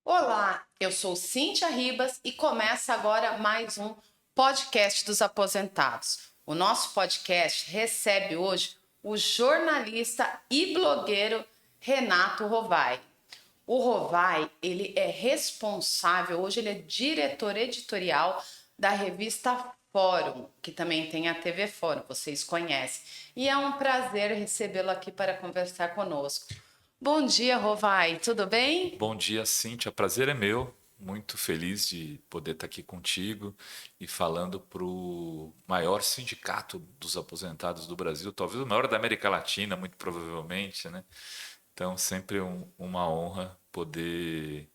Olá, eu sou Cíntia Ribas e começa agora mais um podcast dos aposentados. O nosso podcast recebe hoje o jornalista e blogueiro Renato Rovai. O Rovai, ele é responsável, hoje ele é diretor editorial da revista Fórum, que também tem a TV Fórum, vocês conhecem. E é um prazer recebê-lo aqui para conversar conosco. Bom dia, Rovai, tudo bem? Bom dia, Cíntia. Prazer é meu. Muito feliz de poder estar aqui contigo e falando para o maior sindicato dos aposentados do Brasil, talvez o maior da América Latina, muito provavelmente, né? Então, sempre uma honra poder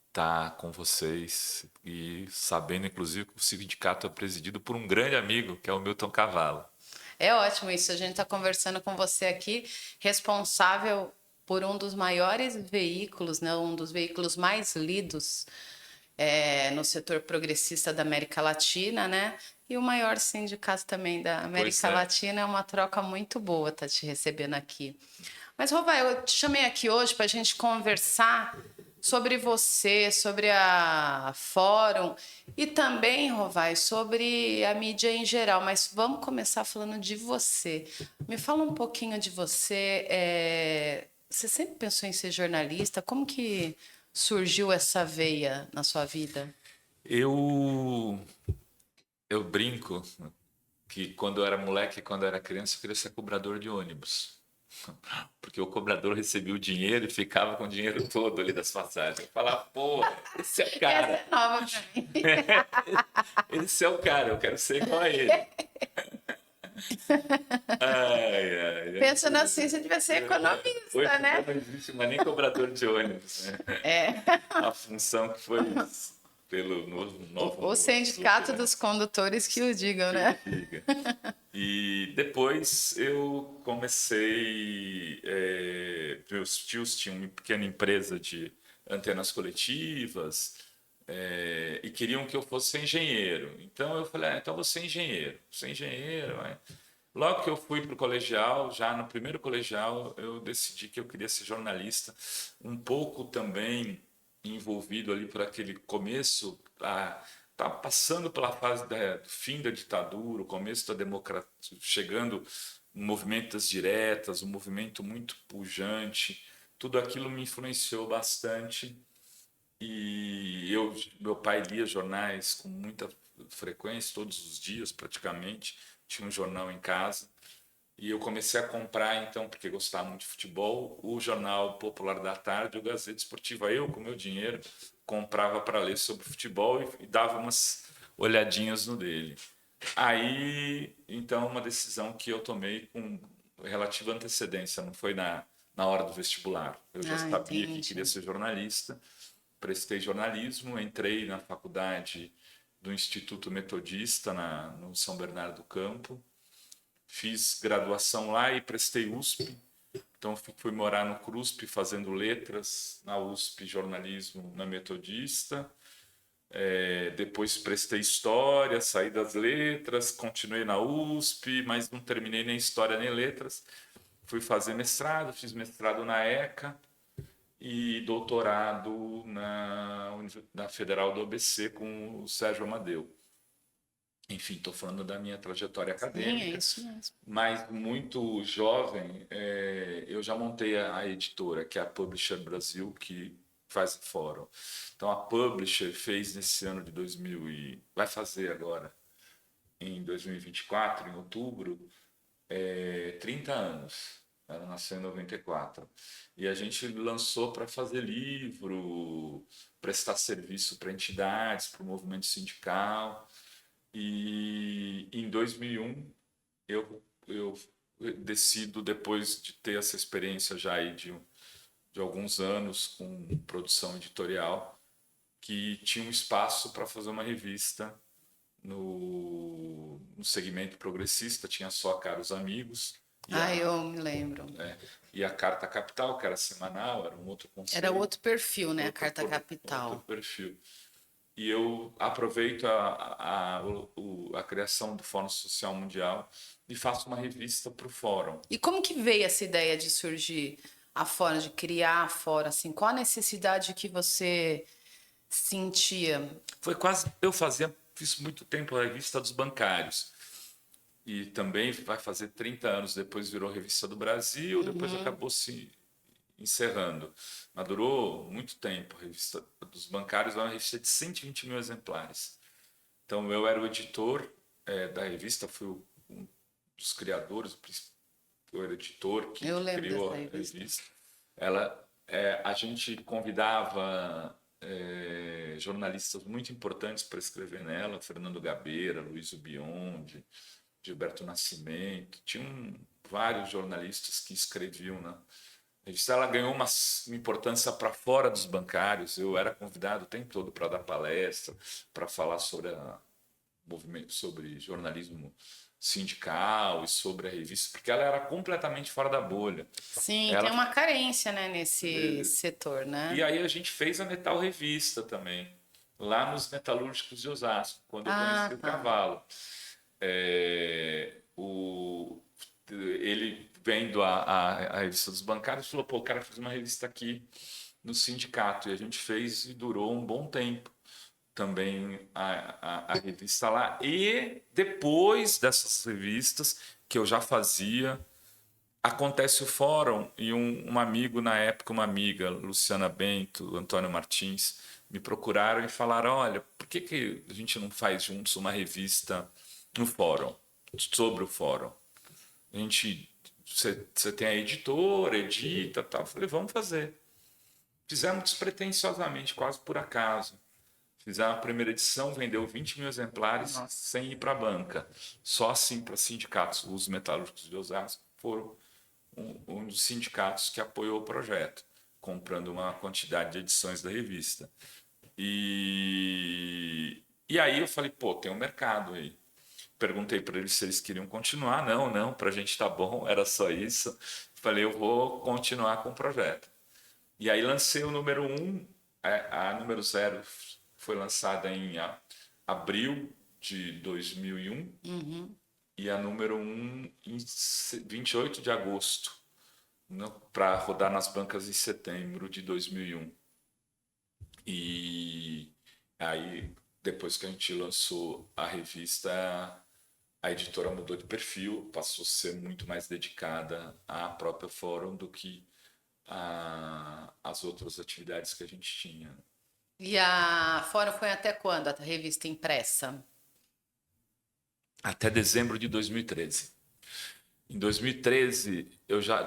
estar com vocês e sabendo, inclusive, que o sindicato é presidido por um grande amigo, que é o Milton Cavallo. É ótimo isso. A gente está conversando com você aqui, responsável por um dos maiores veículos, né? Um dos veículos mais lidos no setor progressista da América Latina, né? E o maior sindicato também da Pois América é. Latina. É uma troca muito boa estar te recebendo aqui. Mas, Rovai, eu te chamei aqui hoje para a gente conversar sobre você, sobre a Fórum e também, Rovai, sobre a mídia em geral. Mas vamos começar falando de você. Me fala um pouquinho de você. Você sempre pensou em ser jornalista? Como que surgiu essa veia na sua vida? Eu, eu brinco que quando eu era moleque, quando eu era criança, eu queria ser cobrador de ônibus. Porque o cobrador recebia o dinheiro e ficava com o dinheiro todo ali das passagens. Eu falava, pô, esse é o Essa cara. é nova para mim. Esse é o cara, eu quero ser igual a ele. Ai, ai, Pensando assim, você devia ser hoje economista, já né? não existe mais nem cobrador de ônibus, né? É. A função que foi pelo O novo super, sindicato né? dos condutores que o digam, Que o né? diga. E depois eu comecei. Meus tios tinham uma pequena empresa de antenas coletivas e queriam que eu fosse engenheiro. Então eu falei, então eu vou ser engenheiro. Ser engenheiro. Né? Logo que eu fui para o colegial, já no primeiro colegial, eu decidi que eu queria ser jornalista, um pouco também envolvido ali por aquele começo, tá passando pela fase do fim da ditadura, o começo da democracia, chegando movimentos diretas, um movimento muito pujante, tudo aquilo me influenciou bastante e meu pai lia jornais com muita frequência, todos os dias praticamente, tinha um jornal em casa. E eu comecei a comprar, então, porque gostava muito de futebol, o Jornal Popular da Tarde, o Gazeta Esportiva. Eu, com meu dinheiro, comprava para ler sobre futebol e dava umas olhadinhas no dele. Aí, então, uma decisão que eu tomei com relativa antecedência, não foi na hora do vestibular. Eu já Ah, sabia que queria entendi. ser jornalista, prestei jornalismo, entrei na faculdade do Instituto Metodista, no São Bernardo do Campo, fiz graduação lá e prestei USP. Então fui morar no CRUSP fazendo letras, na USP jornalismo na Metodista. Depois prestei história, saí das letras, continuei na USP, mas não terminei nem história nem letras. Fui fazer mestrado, fiz mestrado na ECA e doutorado na Federal do ABC com o Sérgio Amadeu. Enfim, estou falando da minha trajetória Sim, é acadêmica. isso mesmo. Mas muito jovem, eu já montei a editora, que é a Publisher Brasil, que faz o fórum. Então, a Publisher fez nesse ano de 2000 e vai fazer agora, em 2024, em outubro, 30 anos. Ela nasceu em 94. E a gente lançou para fazer livro, prestar serviço para entidades, para o movimento sindical. E em 2001 eu decido, depois de ter essa experiência já aí de alguns anos com produção editorial, que tinha um espaço para fazer uma revista no segmento progressista, tinha só Caros Amigos e Ah, eu me lembro. e a Carta Capital, que era semanal, era um outro Era conceito, outro perfil, né? A Carta outro Capital. perfil. E eu aproveito a criação do Fórum Social Mundial e faço uma revista para o Fórum. E como que veio essa ideia de surgir a Fórum, de criar a Fórum, assim, qual a necessidade que você sentia? Foi quase. Fiz muito tempo a revista dos bancários. E também vai fazer 30 anos, depois virou Revista do Brasil, depois acabou se encerrando. Mas durou muito tempo. A Revista dos Bancários é uma revista de 120 mil exemplares. Então, eu era o editor da revista, fui um dos criadores, eu era o editor que Eu lembro criou dessa a revista. revista. A gente convidava jornalistas muito importantes para escrever nela, Fernando Gabeira, Luiz Biondi, Gilberto Nascimento, tinham vários jornalistas que escreviam, né? A revista ela ganhou uma importância para fora dos bancários. Eu era convidado o tempo todo para dar palestra, para falar sobre jornalismo sindical e sobre a revista, porque ela era completamente fora da bolha. Sim, tem Ela, uma carência, né, nesse setor, né? e aí a gente fez a Metal Revista também, lá nos Metalúrgicos de Osasco, quando eu conheci Ah, o tá. Cavalo. É, ele vendo a revista dos bancários falou, pô, o cara fez uma revista aqui no sindicato, e a gente fez e durou um bom tempo também a revista lá. E depois dessas revistas, que eu já fazia, acontece o fórum, e um amigo na época, uma amiga, Luciana Bento, Antônio Martins, me procuraram e falaram, olha, por que a gente não faz juntos uma revista no fórum, sobre o fórum? A gente, você tem a editora, edita, tal. Eu falei, vamos fazer. Fizemos despretensiosamente, quase por acaso. Fizemos a primeira edição, vendeu 20 mil exemplares Nossa. sem ir para a banca. Só assim para sindicatos. Os metalúrgicos de Osasco foram um dos sindicatos que apoiou o projeto, comprando uma quantidade de edições da revista. E aí eu falei, pô, tem um mercado aí. Perguntei para eles se eles queriam continuar. Não, não, para a gente tá bom, era só isso. Falei, eu vou continuar com o projeto. E aí lancei o número 1, a número 0 foi lançada em abril de 2001 e a número 1 em 28 de agosto, para rodar nas bancas em setembro de 2001. E aí, depois que a gente lançou a revista, a editora mudou de perfil, passou a ser muito mais dedicada à própria Fórum do que às outras atividades que a gente tinha. E a Fórum foi até quando a revista impressa? Até dezembro de 2013. Em 2013,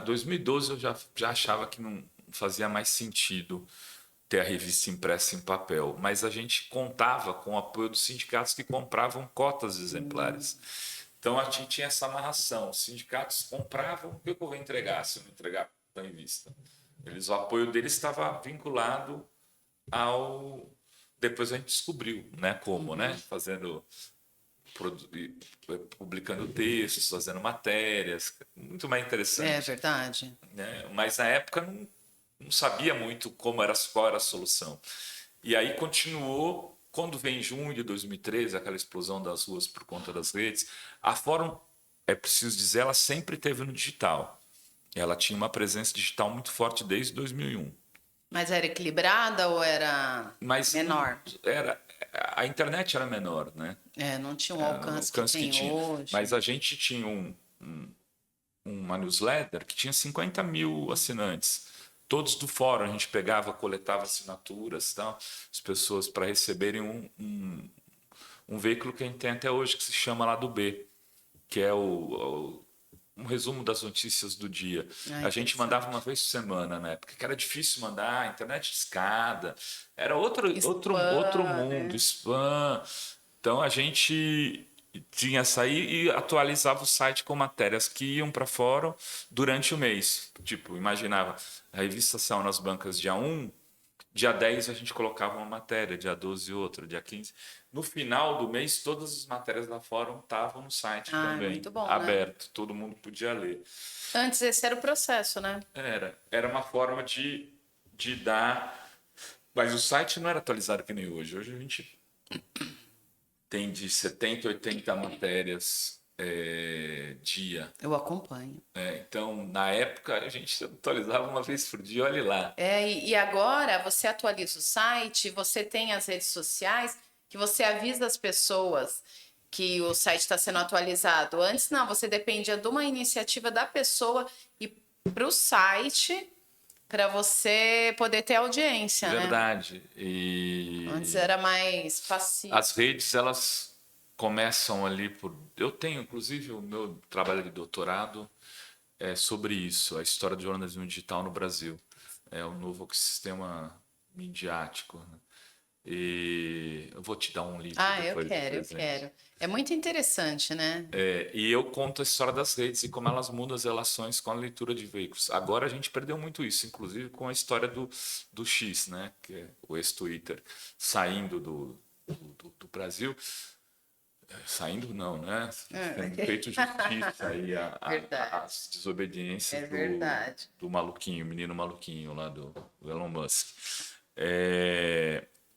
2012 eu já achava que não fazia mais sentido ter a revista impressa em papel, mas a gente contava com o apoio dos sindicatos que compravam cotas de exemplares. Então a gente tinha essa amarração. Os sindicatos compravam, o que eu vou entregar se eu não entregar a revista? O apoio deles estava vinculado ao. Depois a gente descobriu, né, como, né, publicando textos, fazendo matérias, muito mais É interessante, verdade. né? Mas na época não sabia muito qual era a solução. E aí continuou, quando vem em junho de 2013, aquela explosão das ruas por conta das redes, a Fórum, é preciso dizer, ela sempre teve no digital. Ela tinha uma presença digital muito forte desde 2001. Mas era equilibrada ou era Mas menor? a internet era menor, né? É, não tinha o O alcance que alcance que tem tinha. hoje. Mas a gente tinha uma newsletter que tinha 50 mil assinantes. Todos do fórum, a gente pegava, coletava assinaturas, tal, as pessoas para receberem um veículo que a gente tem até hoje, que se chama Lado B, que é um resumo das notícias do dia. Ah, A gente mandava uma vez por semana na época, que era difícil mandar, internet de escada, era outro Spam, mundo, né? spam. Então a gente tinha sair e atualizava o site com matérias que iam para fórum durante o mês. Tipo, imaginava, a revista saiu nas bancas dia 1, dia 10 a gente colocava uma matéria, dia 12 outra, dia 15. No final do mês, todas as matérias da fórum estavam no site Ah, é também, muito bom, né? aberto, todo mundo podia ler. Antes esse era o processo, né? Era uma forma de dar. Mas o site não era atualizado que nem hoje. Hoje a gente tem de 70, 80 matérias dia. Eu acompanho. Então, na época, a gente atualizava uma vez por dia, olha lá. E agora você atualiza o site, você tem as redes sociais, que você avisa as pessoas que o site está sendo atualizado. Antes, não, você dependia de uma iniciativa da pessoa e para o site para você poder ter audiência, né? Verdade. Antes era mais passivo. As redes, elas começam ali por... Eu tenho, inclusive, o meu trabalho de doutorado é sobre isso, a história do jornalismo digital no Brasil. É o novo sistema midiático, né? E eu vou te dar um livro Eu depois de quero, eu presente. quero. É muito interessante, né? E eu conto a história das redes e como elas mudam as relações com a leitura de veículos. Agora a gente perdeu muito isso, inclusive com a história do X, né? Que é o ex-Twitter, saindo do Brasil. Saindo não, né? Sendo feito justiça aí as desobediências do maluquinho, menino maluquinho lá do Elon Musk.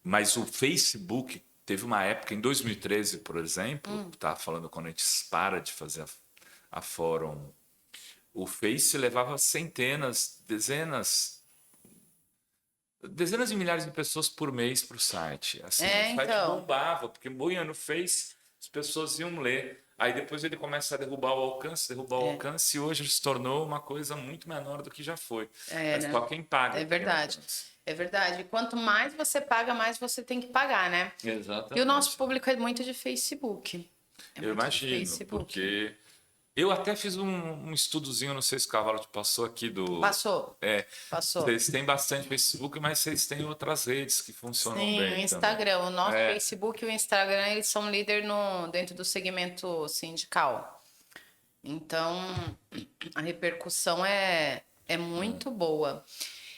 Mas o Facebook teve uma época, em 2013, por exemplo, tá falando quando a gente para de fazer a fórum, o Face levava centenas, dezenas de milhares de pessoas por mês para o site. Assim, o site bombava, porque punha no Face, as pessoas iam ler. Aí depois ele começa a derrubar o alcance, e hoje se tornou uma coisa muito menor do que já foi. Mas né? só quem paga. É verdade. É verdade. Quanto mais você paga, mais você tem que pagar, né? Exatamente. E o nosso público é muito de Facebook. Eu imagino, porque eu até fiz um estudozinho, não sei se o Cavalo te passou aqui do... Passou. Vocês têm bastante Facebook, mas vocês têm outras redes que funcionam bem. Sim, o Instagram. Também. O nosso Facebook e o Instagram, eles são líder dentro do segmento sindical. Então, a repercussão é muito boa.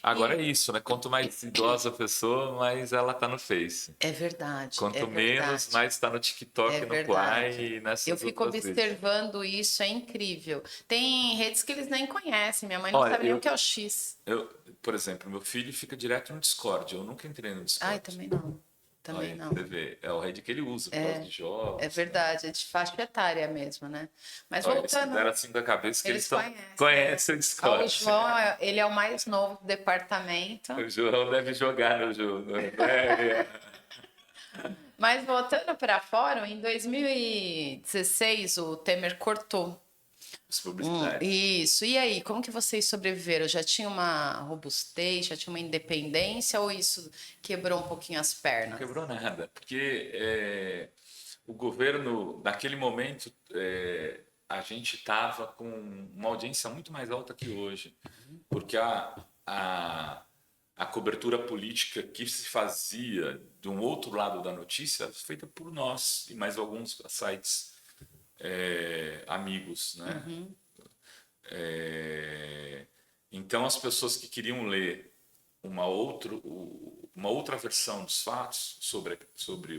Agora é isso, né? Quanto mais idosa a pessoa, mais ela tá no Face. É verdade. Quanto menos, mais está no TikTok, no Quai e nessas outras redes. Eu fico observando isso, é incrível. Tem redes que eles nem conhecem. Minha mãe não sabe nem o que é o X. Por exemplo, meu filho fica direto no Discord. Eu nunca entrei no Discord. Também não. Também não. Você vê, é o rede que ele usa, por causa de jogos. É verdade, é de faixa etária mesmo, né? Mas voltando... Eles fizeram assim da cabeça que eles conhecem o Discord. O João, ele é o mais novo do departamento. O João deve jogar no jogo. Mas voltando para fórum, em 2016 o Temer cortou. Isso. E aí, como que vocês sobreviveram? Já tinha uma robustez, já tinha uma independência ou isso quebrou um pouquinho as pernas? Não quebrou nada, porque o governo, naquele momento, a gente estava com uma audiência muito mais alta que hoje, porque a cobertura política que se fazia de um outro lado da notícia era feita por nós e mais alguns sites amigos, né? Então as pessoas que queriam ler uma outra versão dos fatos sobre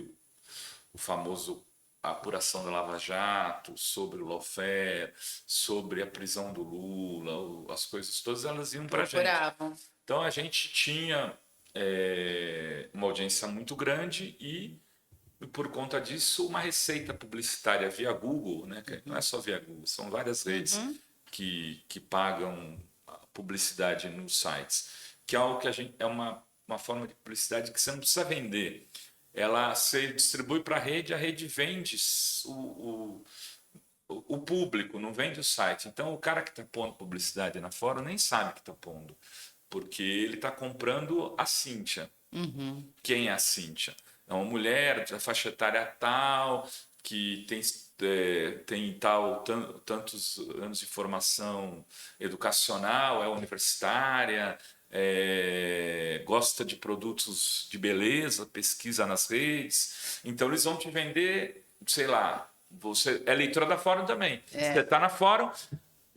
o famoso apuração da Lava Jato, sobre o lawfare, sobre a prisão do Lula, as coisas todas, elas iam para a gente. Então a gente tinha uma audiência muito grande e por conta disso uma receita publicitária via Google, né? Não é só via Google, são várias redes que pagam publicidade nos sites, que é algo que é uma forma de publicidade que você não precisa vender. Ela se distribui para a rede vende o público, não vende o site. Então o cara que está pondo publicidade na fora nem sabe que está pondo, porque ele está comprando a Cíntia. Quem é a Cíntia? É uma mulher da faixa etária tal, que tem tantos anos de formação educacional, é universitária, gosta de produtos de beleza, pesquisa nas redes. Então eles vão te vender, sei lá, você é leitora da Fórum também. Você está na Fórum,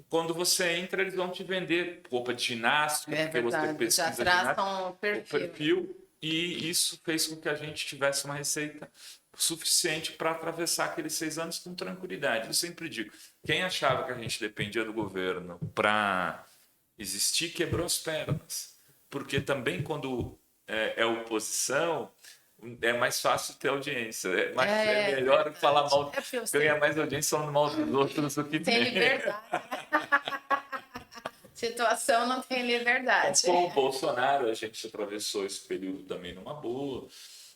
quando você entra, eles vão te vender roupa de ginástica, porque você pesquisa já traçam o perfil. E isso fez com que a gente tivesse uma receita suficiente para atravessar aqueles 6 anos com tranquilidade. Eu sempre digo, quem achava que a gente dependia do governo para existir, quebrou as pernas. Porque também quando é oposição, é mais fácil ter audiência. É melhor falar mal, ganhar mais audiência falando mal dos outros do que tem liberdade. Situação não tem liberdade. Com o Bolsonaro, a gente atravessou esse período também numa boa.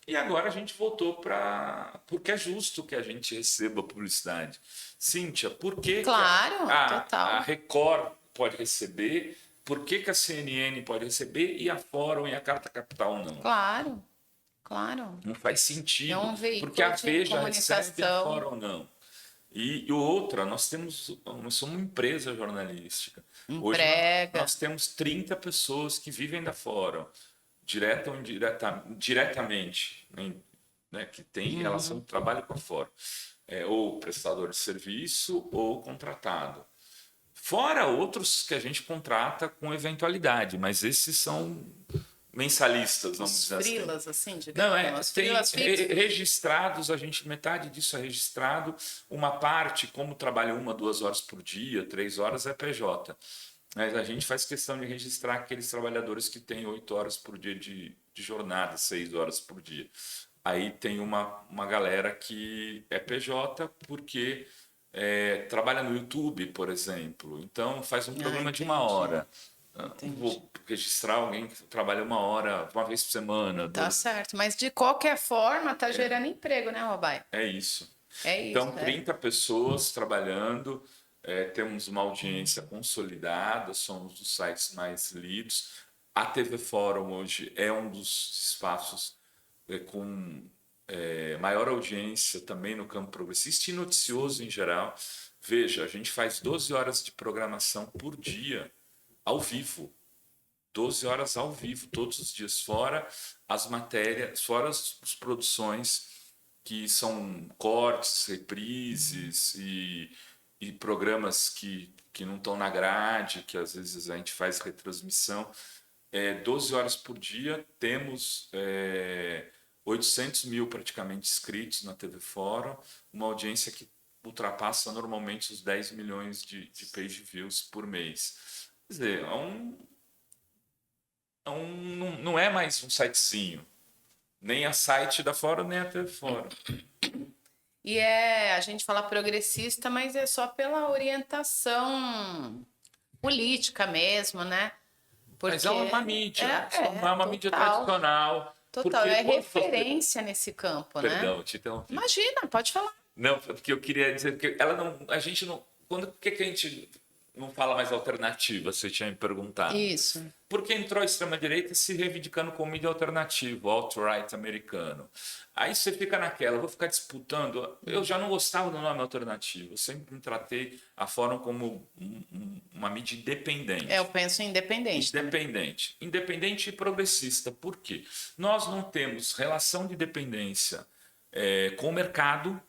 E agora a gente voltou para... Porque é justo que a gente receba publicidade. Cíntia, por que claro, total. a Record pode receber? Por que a CNN pode receber e a Fórum e a Carta Capital não? Claro, claro. Não faz sentido. É um veículo porque a de Veja recebe a comunicação. Fórum não. E outra, nós somos uma empresa jornalística. Hoje nós temos 30 pessoas que vivem da Fórum, direta ou diretamente, né, que tem relação de trabalho com a Fórum. Ou prestador de serviço ou contratado. Fora outros que a gente contrata com eventualidade, mas esses são mensalistas, vamos dizer assim. Frilas, assim, digamos. Não, tem registrados, metade disso é registrado, uma parte, como trabalha 1, 2 horas por dia, 3 horas, é PJ. Mas a gente faz questão de registrar aqueles trabalhadores que têm 8 horas por dia de jornada, 6 horas por dia. Aí tem uma galera que é PJ porque trabalha no YouTube, por exemplo. Então faz um programa de 1 hora. Vou registrar alguém que trabalha 1 hora, uma vez por semana. Tá certo, mas de qualquer forma tá gerando emprego, né, Robai? É isso. É isso. Então, 30 pessoas trabalhando, temos uma audiência consolidada, somos dos sites mais lidos. A TV Fórum hoje é um dos espaços com maior audiência também no campo progressista e noticioso em geral. Veja, a gente faz 12 horas de programação por dia, ao vivo. 12 horas ao vivo, todos os dias, fora as matérias, fora as produções que são cortes, reprises e programas que não estão na grade, que às vezes a gente faz retransmissão. 12 horas por dia, temos 800 mil praticamente inscritos na TV Fórum, uma audiência que ultrapassa normalmente os 10 milhões de page views por mês. Quer dizer, não é mais um sitezinho, nem a site da Fórum, nem a TV Fórum. E a gente fala progressista, mas é só pela orientação política mesmo, né? Porque mas é uma mídia, não é uma mídia tradicional. Total, é referência nesse campo, né? Perdão, te interrompi. Imagina, pode falar. Não, porque eu queria dizer que a gente não... Por que a gente não fala mais alternativa, você tinha me perguntado? Isso. Porque entrou a extrema-direita se reivindicando como mídia alternativa, alt-right americano. Aí você fica naquela, vou ficar disputando. Eu já não gostava do nome alternativo, eu sempre me tratei a Fórum como uma mídia independente. Eu penso em independente. Independente e progressista. Por quê? Nós não temos relação de dependência com o mercado,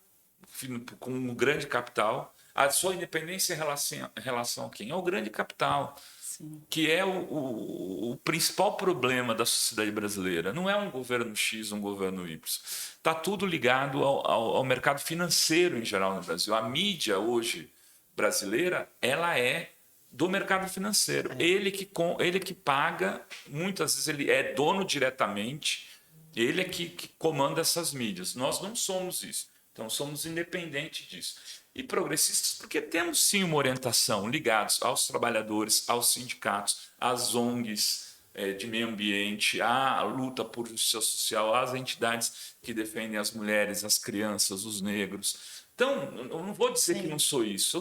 com o grande capital. A sua independência em relação a quem? Ao grande capital. Sim. Que é o principal problema da sociedade brasileira. Não é um governo X, um governo Y. Está tudo ligado ao mercado financeiro em geral no Brasil. A mídia hoje brasileira, ela é do mercado financeiro. Ele que paga, muitas vezes ele é dono diretamente, ele é que comanda essas mídias. Nós não somos isso. Então somos independentes disso. E progressistas porque temos sim uma orientação ligados aos trabalhadores, aos sindicatos, às ONGs de meio ambiente, à luta por justiça social, às entidades que defendem as mulheres, as crianças, os negros. Então, eu não vou dizer que não sou isso.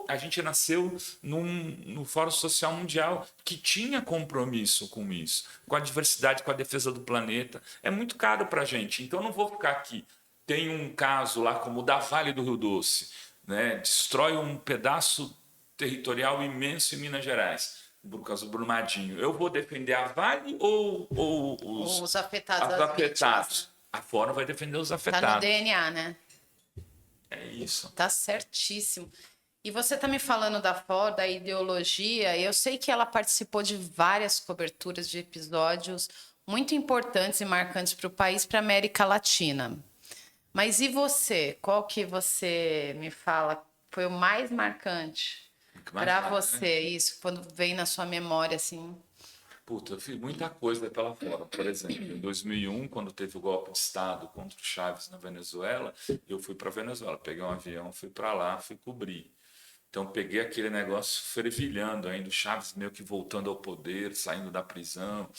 A gente nasceu no Fórum Social Mundial que tinha compromisso com isso, com a diversidade, com a defesa do planeta. É muito caro para a gente, então eu não vou ficar aqui. Tem um caso lá como o da Vale do Rio Doce, né? Destrói um pedaço territorial imenso em Minas Gerais, por causa do Brumadinho. Eu vou defender a Vale ou os afetados? Vítimas, né? A Fórum vai defender os afetados. Está no DNA, né? É isso. Tá certíssimo. E você está me falando da Fórum, da ideologia. Eu sei que ela participou de várias coberturas de episódios muito importantes e marcantes para o país, para a América Latina. Mas e você? Qual que você me fala foi o mais marcante para você? Isso, quando vem na sua memória, assim. Puta, eu fiz muita coisa pela fora. Por exemplo, em 2001, quando teve o golpe de Estado contra o Chávez na Venezuela, eu fui para a Venezuela, peguei um avião, fui para lá, fui cobrir. Então, peguei aquele negócio fervilhando ainda, o Chaves meio que voltando ao poder, saindo da prisão.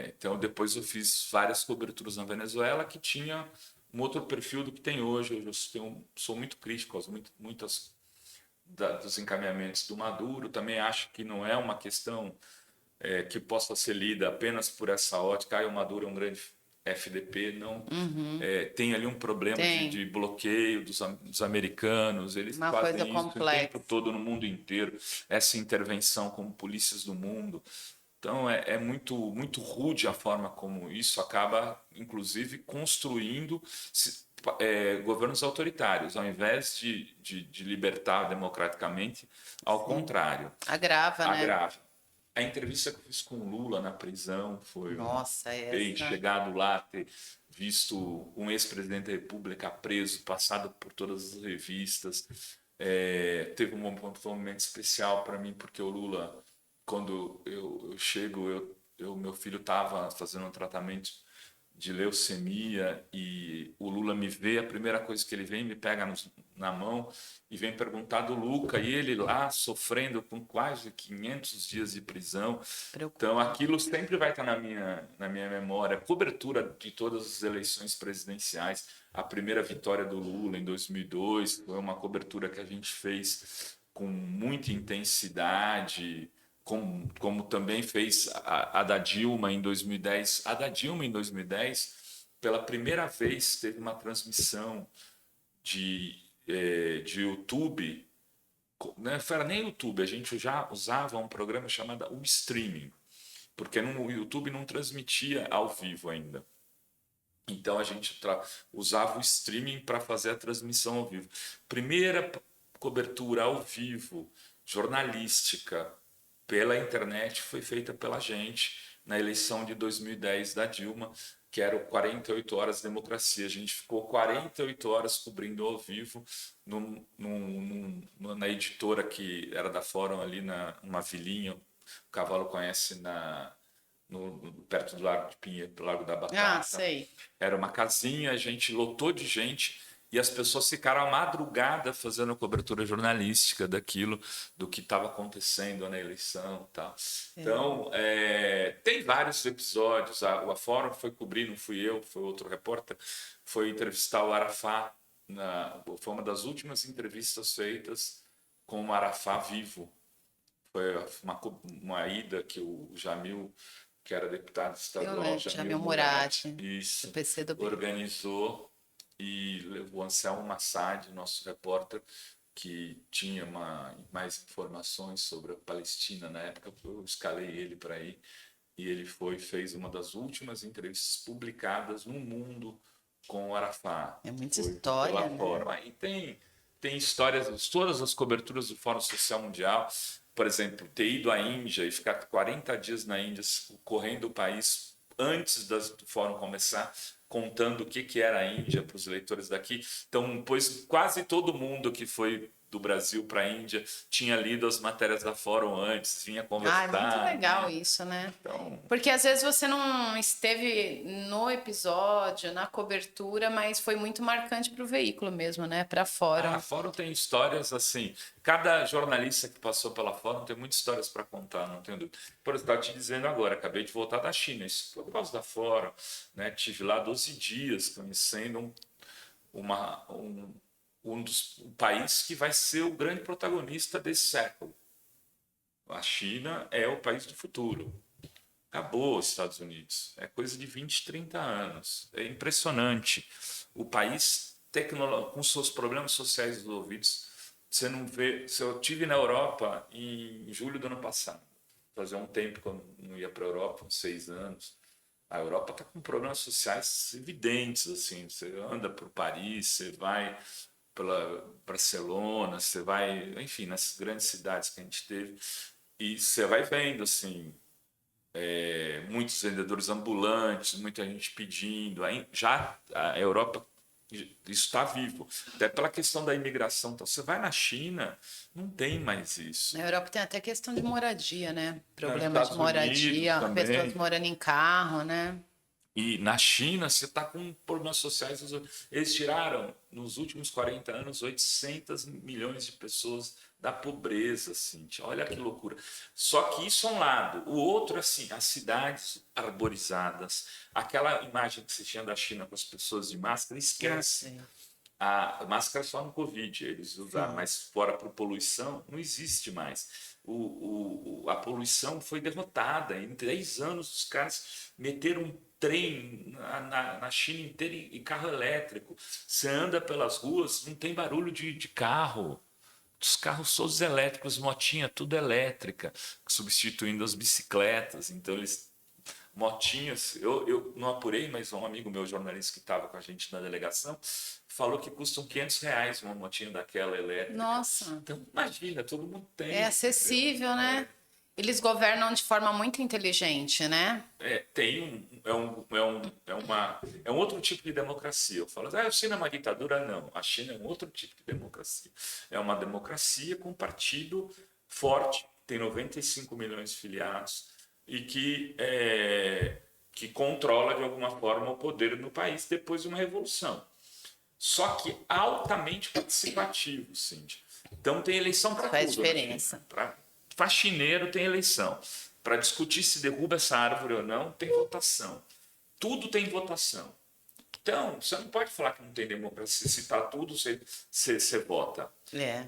Então, depois eu fiz várias coberturas na Venezuela que tinha um outro perfil do que tem hoje. Hoje eu sou muito crítico aos muitas dos encaminhamentos do Maduro. Também acho que não é uma questão que possa ser lida apenas por essa ótica. O Maduro é um grande FDP, não. Tem ali um problema de Tem bloqueio dos americanos, eles uma coisa fazem isso o tempo complexa. todo no mundo inteiro, essa intervenção como polícias do mundo. Então é muito, muito rude a forma como isso acaba, inclusive, construindo governos autoritários, ao invés de libertar democraticamente, ao Sim. contrário, Agrava, né? agrava. A entrevista que eu fiz com o Lula na prisão foi Nossa, ter essa. chegado lá, ter visto um ex-presidente da República preso, passado por todas as revistas. Teve foi um momento especial para mim, porque o Lula, quando eu chego, meu filho estava fazendo um tratamento de leucemia e o Lula me vê, a primeira coisa que ele vem, me pega na mão e vem perguntar do Luca, e ele lá sofrendo com quase 500 dias de prisão. Então Preocupante. aquilo sempre vai estar na minha memória. A cobertura de todas as eleições presidenciais, a primeira vitória do Lula em 2002, foi uma cobertura que a gente fez com muita intensidade, como também fez a da Dilma em 2010. A da Dilma em 2010, pela primeira vez, teve uma transmissão de YouTube, não era nem YouTube, a gente já usava um programa chamado o streaming, porque no YouTube não transmitia ao vivo ainda. Então a gente usava o streaming para fazer a transmissão ao vivo. Primeira cobertura ao vivo, jornalística, pela internet, foi feita pela gente na eleição de 2010 da Dilma, que era o 48 Horas de Democracia. A gente ficou 48 horas cobrindo ao vivo na editora que era da Fórum, ali numa vilinha, o Cavalo conhece, perto do Largo de Pinheiro, do Largo da Ah, Batata. sei. Era uma casinha, a gente lotou de gente e as pessoas ficaram à madrugada fazendo cobertura jornalística daquilo, do que estava acontecendo na eleição e tal. Então, tem vários episódios. A Fórum foi cobrir, não fui eu, foi outro repórter, foi entrevistar o Arafat. Foi uma das últimas entrevistas feitas com o Arafat vivo. Foi uma ida que o Jamil, que era deputado Eu estadual, lembro, Jamil Jamil Murad, Murad, do isso, PCdoB. organizou, e levou o Anselmo Massad, nosso repórter, que tinha mais informações sobre a Palestina na época. Eu escalei ele para ir, e ele fez uma das últimas entrevistas publicadas no mundo com o Arafat. É muita Foi história, pela né? Fórum. Aí tem histórias, todas as coberturas do Fórum Social Mundial. Por exemplo, ter ido à Índia e ficar 40 dias na Índia, correndo o país antes do fórum começar, contando o que era a Índia para os eleitores daqui. Então, pois quase todo mundo que foi do Brasil para a Índia tinha lido as matérias da Fórum antes, vinha Ah, é muito conversar. legal isso, né? Então, Porque às vezes você não esteve no episódio, na cobertura, mas foi muito marcante para o veículo mesmo, né? Para a fórum. Fórum tem histórias assim. Cada jornalista que passou pela Fórum tem muitas histórias para contar, não tenho dúvida. Por exemplo, estava te dizendo agora, acabei de voltar da China, isso foi por causa da Fórum, né? Tive lá 12 dias conhecendo um país que vai ser o grande protagonista desse século. A China é o país do futuro. Acabou os Estados Unidos. É coisa de 20, 30 anos. É impressionante. O país com seus problemas sociais resolvidos. Você não vê. Eu tive na Europa em julho do ano passado. Fazia um tempo que eu não ia para a Europa, uns 6 anos. A Europa está com problemas sociais evidentes. Assim, você anda por Paris, você vai pela Barcelona, você vai, enfim, nas grandes cidades que a gente teve, e você vai vendo assim, muitos vendedores ambulantes, muita gente pedindo. Já a Europa Isso está vivo. Até pela questão da imigração. Então, você vai na China, não tem mais isso. Na Europa tem até questão de moradia, né? Nos Problema de Estados Unidos moradia, pessoas também. morando em carro, né? E na China, você está com problemas sociais. Eles tiraram, nos últimos 40 anos, 800 milhões de pessoas da pobreza. Assim. Olha que loucura. Só que isso é um lado. O outro, assim, as cidades arborizadas. Aquela imagem que você tinha da China com as pessoas de máscara, esquece. A máscara só no Covid eles usaram, mas fora por poluição, não existe mais. A poluição foi derrotada. Em 10 anos, os caras meteram um trem na China inteira em carro elétrico. Você anda pelas ruas, não tem barulho de carro. Os carros todos elétricos, motinha, tudo elétrica, substituindo as bicicletas. Então, eles motinhas, eu não apurei, mas um amigo meu, jornalista que estava com a gente na delegação, falou que custam R$ 500 uma motinha daquela elétrica. Nossa. Então, imagina, todo mundo tem. É acessível, né? Eles governam de forma muito inteligente, né? É um outro tipo de democracia. Eu falo, a China é uma ditadura? Não. A China é um outro tipo de democracia. É uma democracia com um partido forte, tem 95 milhões de filiados e que controla de alguma forma o poder no país depois de uma revolução. Só que altamente participativo, Cíntia. Então tem eleição para tudo. Faz diferença. Para faxineiro tem eleição. Para discutir se derruba essa árvore ou não, tem votação. Tudo tem votação. Então, você não pode falar que não tem democracia. Se está tudo, você vota.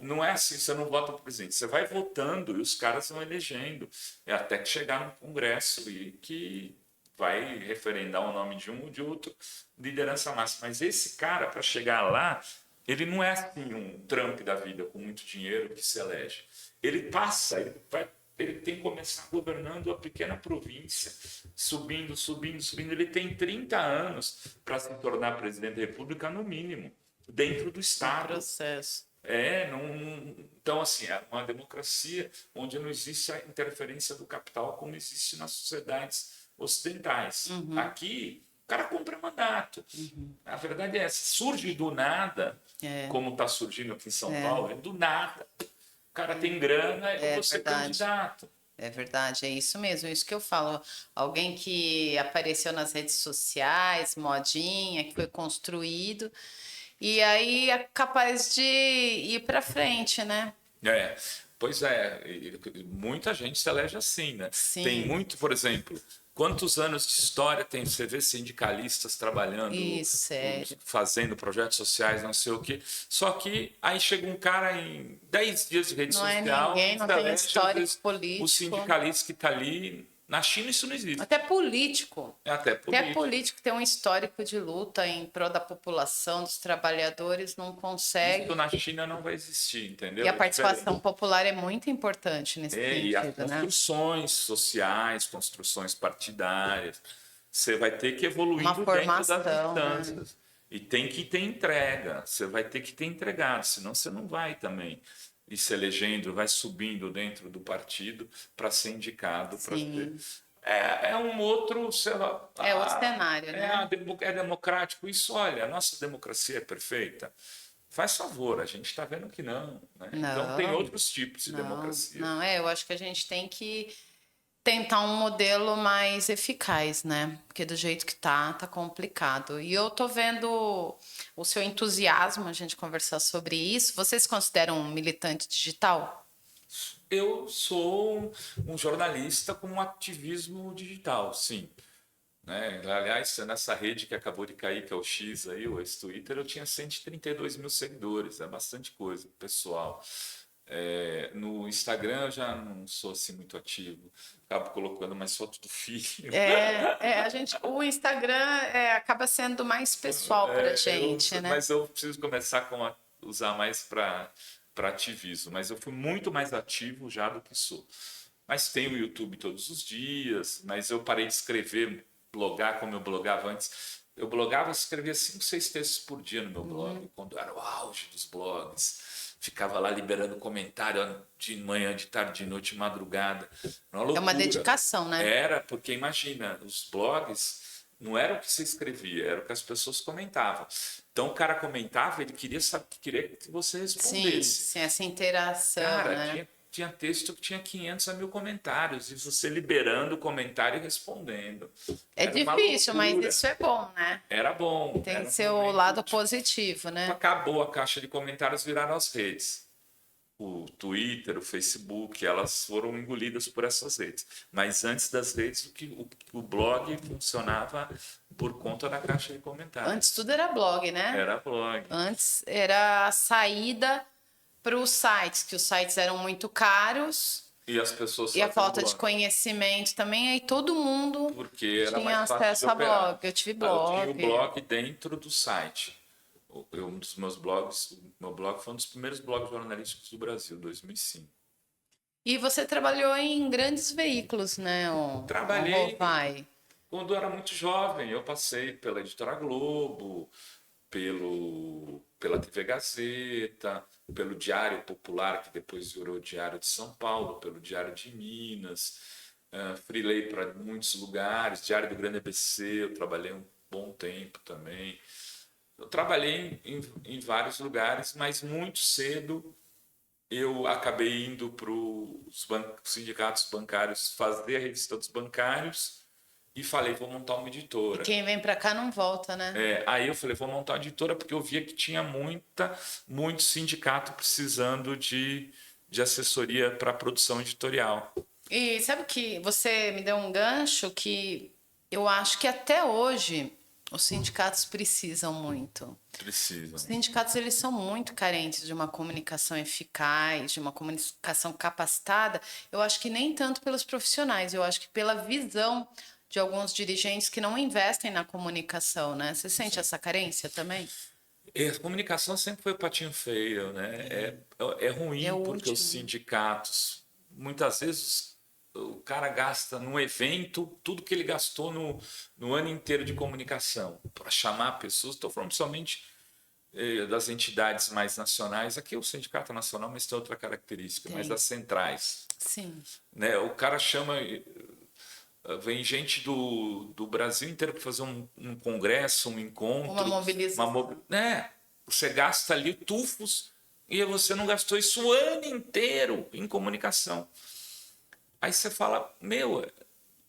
Não é assim, você não vota para o presidente. Você vai votando e os caras vão elegendo. Até que chegar no Congresso e que vai referendar o nome de um ou de outro, liderança máxima. Mas esse cara, para chegar lá, ele não é assim um Trump da vida com muito dinheiro que se elege. Ele passa, ele tem que começar governando a pequena província, subindo. Ele tem 30 anos para se tornar presidente da República, no mínimo, dentro do Estado. Processo. Então, assim, é uma democracia onde não existe a interferência do capital como existe nas sociedades ocidentais. Aqui, o cara compra mandato. A verdade é essa. Surge do nada, como está surgindo aqui em São Paulo, é do nada. O cara tem grana e você é candidato. É verdade, é isso mesmo, isso que eu falo. Alguém que apareceu nas redes sociais, modinha, que foi construído, e aí é capaz de ir para frente, né? Pois é, muita gente se elege assim, né? Sim. Tem muito, por exemplo, quantos anos de história tem, você vê sindicalistas trabalhando, fazendo projetos sociais, não sei o quê. Só que aí chega um cara em 10 dias de rede social. Não é ninguém, não tem histórico político. O sindicalista que está ali. Na China isso não existe. Até político. Até político tem um histórico de luta em prol da população, dos trabalhadores, não consegue. Isso na China não vai existir, entendeu? E a participação popular é muito importante nesse sentido, e as construções sociais, construções partidárias. Você vai ter que evoluir dentro das instâncias. Né? E tem que ter entrega. Você vai ter que ter entregado, senão você não vai também ir se elegendo, vai subindo dentro do partido para ser indicado. É um outro, sei lá. É outro cenário, né? É democrático. Isso, olha, a nossa democracia é perfeita. Faz favor, a gente está vendo que não, né? Então tem outros tipos de democracia. Eu acho que a gente tem que tentar um modelo mais eficaz, né? Porque do jeito que tá complicado. E eu tô vendo o seu entusiasmo, a gente conversar sobre isso. Você se considera um militante digital? Eu sou um jornalista com um ativismo digital, sim. Né? Aliás, nessa rede que acabou de cair, que é o X, aí, o ex-Twitter, eu tinha 132 mil seguidores, é bastante coisa, pessoal. No Instagram eu já não sou assim muito ativo, acabo colocando mais foto do filho. O Instagram acaba sendo mais pessoal para a gente, né? Mas eu preciso começar a usar mais para ativismo, mas eu fui muito mais ativo já do que sou. Mas tenho o YouTube todos os dias, mas eu parei de escrever, blogar como eu blogava antes. Eu blogava e escrevia 5, 6 textos por dia no meu blog, quando era o auge dos blogs. Ficava lá liberando comentário de manhã, de tarde, de noite, de madrugada. É uma dedicação, né? Era, porque imagina, os blogs Não era o que você escrevia, era o que as pessoas comentavam. Então o cara comentava, ele queria saber, queria que você Sim, respondesse. sim, essa interação, Cara, né? tinha texto que tinha 500 a 1000 comentários e você liberando o comentário e respondendo. É Era uma difícil, mas loucura. isso é bom, né? Era bom, Tem era um seu momento lado positivo, né? acabou a caixa de comentários, viraram as redes. O Twitter, o Facebook, elas foram engolidas por essas redes. Mas antes das redes, o blog funcionava por conta da caixa de Antes comentários. tudo era blog, né? Era blog. Antes era a saída para os sites, que os sites eram muito caros E as pessoas e a faziam falta de blog. conhecimento também, aí todo mundo Porque era tinha mais fácil de acesso a operar. blog. Eu tive Aí eu tinha o blog. blog dentro do site. Um dos meus blogs, o meu blog foi um dos primeiros blogs jornalísticos do Brasil, 2005. E você trabalhou em grandes veículos, né? O Trabalhei Rovai. quando eu era muito jovem. Eu passei pela Editora Globo, pela TV Gazeta, pelo Diário Popular, que depois virou Diário de São Paulo, pelo Diário de Minas. Freelei para muitos lugares, Diário do Grande ABC, eu trabalhei um bom tempo também. Eu trabalhei em vários lugares, mas muito cedo eu acabei indo para os sindicatos bancários fazer a revista dos bancários e falei, vou montar uma E editora. quem vem para cá não volta, né? Aí eu falei, vou montar uma editora porque eu via que tinha muito sindicato precisando de assessoria para produção editorial. E sabe que você me deu um gancho que eu acho que até hoje os sindicatos precisam muito. Precisam. Os sindicatos eles são muito carentes de uma comunicação eficaz, de uma comunicação capacitada. Eu acho que nem tanto pelos profissionais, eu acho que pela visão de alguns dirigentes que não investem na comunicação, né? Você sente essa carência também? A comunicação sempre foi o patinho feio, né? É ruim É o porque os último. sindicatos, muitas vezes, o cara gasta num evento tudo que ele gastou no ano inteiro de comunicação para chamar pessoas. Estou falando somente das entidades mais nacionais. Aqui é o Sindicato Nacional, mas tem outra característica, mas Tem. das centrais. Sim. Né? O cara chama. Vem gente do Brasil inteiro para fazer um congresso, um encontro. Uma mobilização. Você gasta ali tufos e você não gastou isso o ano inteiro em comunicação. Aí você fala,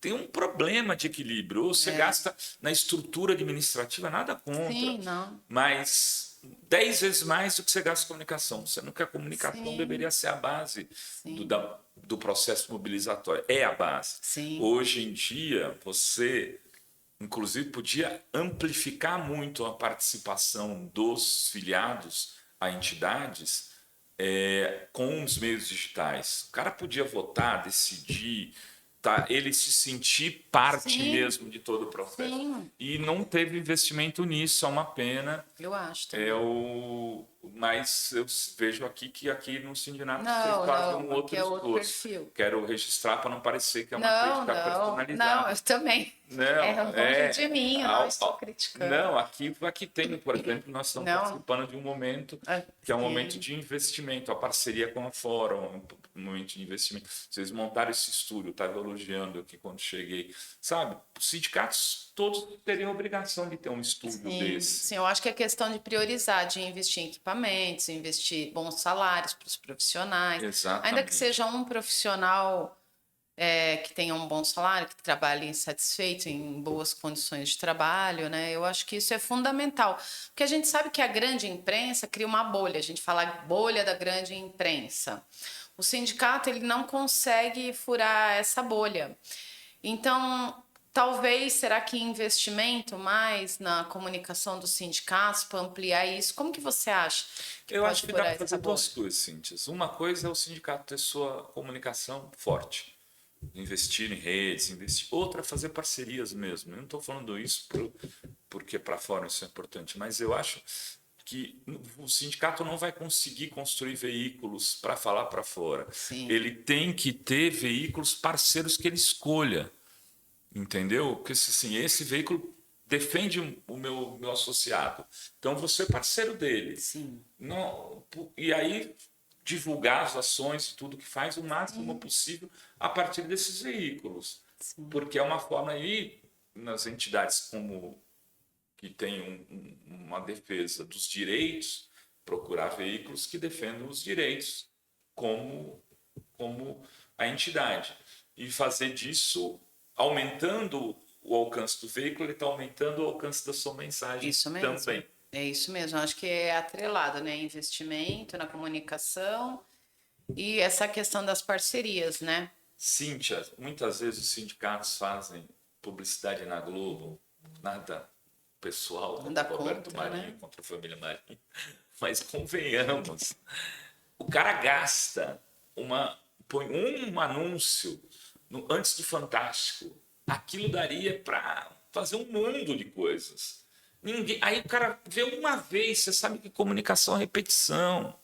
tem um problema de equilíbrio. Ou você gasta na estrutura administrativa, nada contra, Sim, não. mas 10 vezes mais do que você gasta em comunicação. Sendo que a comunicação Sim. deveria ser a base Sim. do processo mobilizatório. É a base. Sim. Hoje em dia, você, inclusive, podia amplificar muito a participação dos filiados a entidades com os meios digitais. O cara podia votar, decidir, tá? Ele se sentir parte Sim. mesmo de todo o processo. Sim. E não teve investimento nisso, é uma pena. Eu acho também. Mas eu vejo aqui que aqui no Sindinato Não, vocês fazem não, um outro aqui é outro esforço. perfil. Quero registrar para não parecer que é uma Não, crítica não, personalizada. eu também. Não, Longe de mim, eu não estou criticando. Não, aqui tem, por exemplo, nós estamos participando de um momento que é um momento de investimento, a parceria com a Fórum, um momento de investimento. Vocês montaram esse estúdio, eu estava elogiando aqui quando cheguei. Sabe, os sindicatos todos teriam a obrigação de ter um estúdio desse. Sim, eu acho que é questão de priorizar, de investir em equipamentos, investir bons salários para os profissionais. Exatamente. Ainda que seja um profissional que tenha um bom salário, que trabalhe satisfeito, em boas condições de trabalho, né? Eu acho que isso é fundamental. Porque a gente sabe que a grande imprensa cria uma bolha, a gente fala bolha da grande imprensa. O sindicato ele não consegue furar essa bolha. Então, talvez, será que investimento mais na comunicação dos sindicatos para ampliar isso? Como que você acha que Eu pode acho que dá furar para essa fazer duas bolha? coisas, Cíntia. Uma coisa é o sindicato ter sua comunicação forte, investir em redes, investir. Outra é fazer parcerias mesmo. Eu não estou falando isso porque para fora isso é importante, mas eu acho que o sindicato não vai conseguir construir veículos para falar para fora. Sim. Ele tem que ter veículos parceiros que ele escolha, entendeu? Porque assim, esse veículo defende o meu associado, então você é parceiro dele. Sim. Não, e aí divulgar as ações e tudo que faz o máximo possível a partir desses veículos. Sim. Porque é uma forma aí nas entidades como que tem uma defesa dos direitos, procurar veículos que defendam os direitos como a entidade. E fazer disso, aumentando o alcance do veículo, ele está aumentando o alcance da sua mensagem Isso mesmo. também. É isso mesmo. Acho que é atrelado, né? Investimento na comunicação e essa questão das parcerias, né? Cíntia, muitas vezes os sindicatos fazem publicidade na Globo, nada pessoal Nada contra o Roberto contra, Marinho, né? contra a família Marinho, mas convenhamos, o cara gasta põe um anúncio antes do Fantástico, aquilo daria para fazer um mundo de coisas. Aí o cara vê uma vez, você sabe que comunicação é repetição.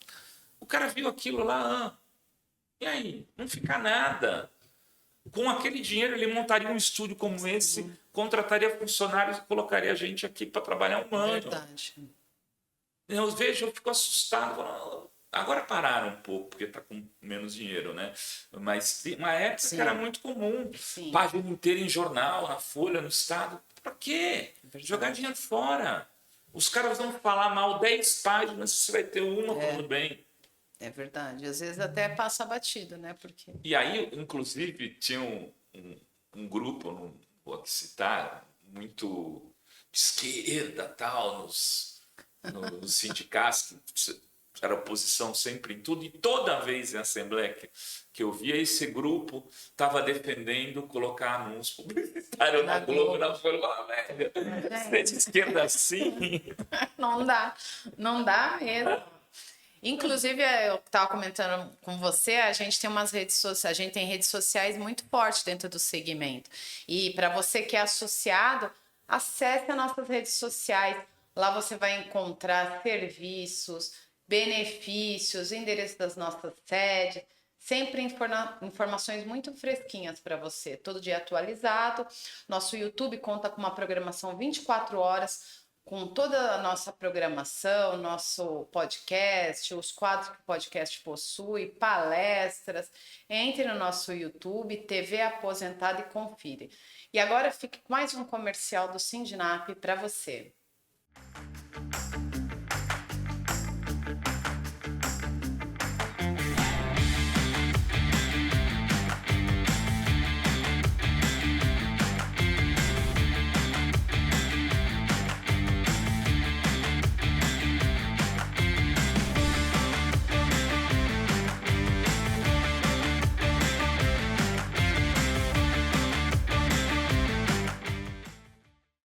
O cara viu aquilo lá, e aí? Não fica nada. Com aquele dinheiro, ele montaria um estúdio como esse, contrataria funcionários e colocaria a gente aqui para trabalhar um ano. Verdade. Eu fico assustado. Agora pararam um pouco, porque está com menos dinheiro, né? Mas uma época que era muito comum. Sim. Página inteira em jornal, na Folha, no Estado. Para quê? Jogar dinheiro fora. Os caras vão falar mal 10 páginas, você vai ter uma, tudo bem. É verdade. Às vezes até passa batido, né? Porque... E aí, inclusive, tinha um grupo, não vou aqui citar, muito de esquerda, tal, nos sindicatos, que era oposição sempre em tudo, e toda vez em assembleia que eu via, esse grupo estava defendendo colocar anúncio publicitário na Globo, na Folha. Velho, você é de esquerda assim? Não dá mesmo. Inclusive, eu estava comentando com você, a gente tem umas redes sociais, a gente tem redes sociais muito fortes dentro do segmento. E para você que é associado, acesse as nossas redes sociais. Lá você vai encontrar serviços, benefícios, endereço das nossas sedes, sempre informações muito fresquinhas para você, todo dia atualizado. Nosso YouTube conta com uma programação 24 horas, com toda a nossa programação, nosso podcast, os quadros que o podcast possui, palestras. Entre no nosso YouTube, TV Aposentado e confira. E agora fique com mais um comercial do Sindinap para você.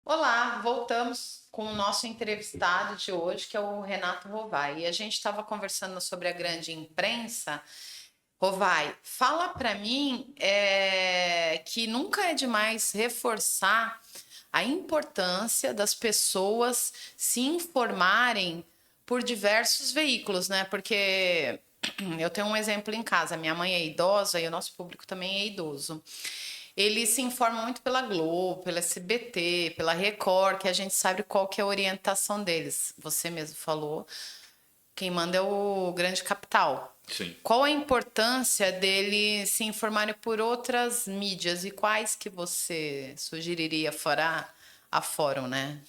Olá, voltamos com o nosso entrevistado de hoje, que é o Renato Rovai. E a gente estava conversando sobre a grande imprensa. Rovai, fala para mim que nunca é demais reforçar a importância das pessoas se informarem por diversos veículos, né? Porque eu tenho um exemplo em casa, minha mãe é idosa e o nosso público também é idoso. Eles se informam muito pela Globo, pela SBT, pela Record, que a gente sabe qual que é a orientação deles. Você mesmo falou, quem manda é o grande capital. Sim. Qual a importância deles se informarem por outras mídias e quais que você sugeriria fora a fórum, né?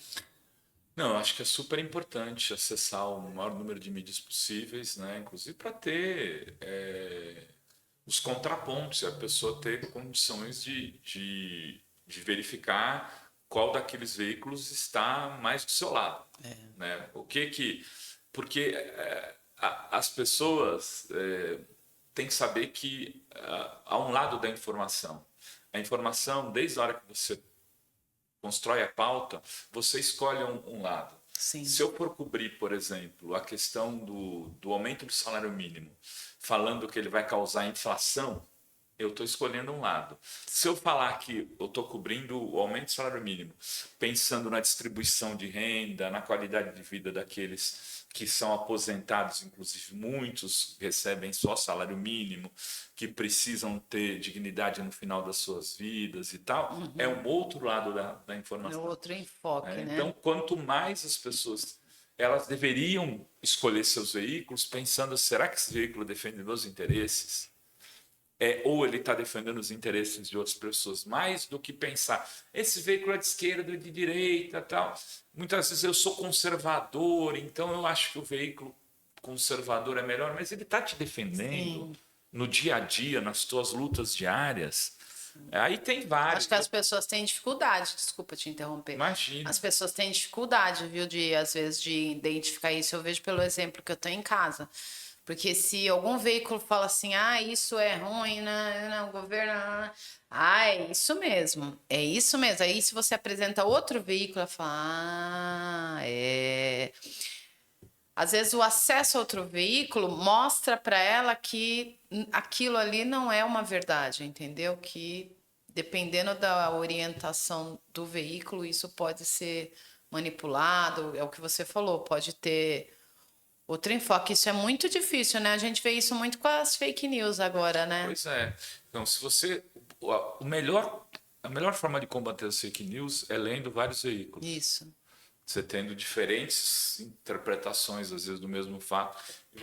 Não, eu acho que é super importante acessar o maior número de mídias possíveis, né? Inclusive para ter os contrapontos, e a pessoa ter condições de verificar qual daqueles veículos está mais do seu lado. Né? Porque as pessoas têm que saber que há um lado da informação. A informação, desde a hora que você constrói a pauta, você escolhe um lado. Sim. Se eu for cobrir, por exemplo, a questão do aumento do salário mínimo, falando que ele vai causar inflação, eu estou escolhendo um lado. Se eu falar que eu estou cobrindo o aumento do salário mínimo, pensando na distribuição de renda, na qualidade de vida daqueles que são aposentados, inclusive muitos recebem só salário mínimo, que precisam ter dignidade no final das suas vidas e tal, é um outro lado da informação. É outro enfoque, né? Então, quanto mais as pessoas elas deveriam escolher seus veículos pensando, será que esse veículo defende meus interesses? ou ele está defendendo os interesses de outras pessoas, mais do que pensar, esse veículo é de esquerda, de direita, tal. Muitas vezes eu sou conservador, então eu acho que o veículo conservador é melhor, mas ele está te defendendo Sim. no dia a dia, nas tuas lutas diárias. Aí tem vários. Acho que as pessoas têm dificuldade, desculpa te interromper. Imagina. As pessoas têm dificuldade, viu, às vezes, de identificar isso. Eu vejo pelo exemplo que eu tenho em casa. Porque se algum veículo fala assim, isso é ruim, não, o governo. É isso mesmo, é isso mesmo. Aí se você apresenta outro veículo, ela fala, é. Às vezes o acesso a outro veículo mostra para ela que aquilo ali não é uma verdade, entendeu? Que dependendo da orientação do veículo, isso pode ser manipulado, é o que você falou, pode ter outro enfoque. Isso é muito difícil, né? A gente vê isso muito com as fake news agora, né? Pois é. Então, se você. A melhor forma de combater as fake news é lendo vários veículos. Isso. Você tendo diferentes interpretações, às vezes, do mesmo fato, e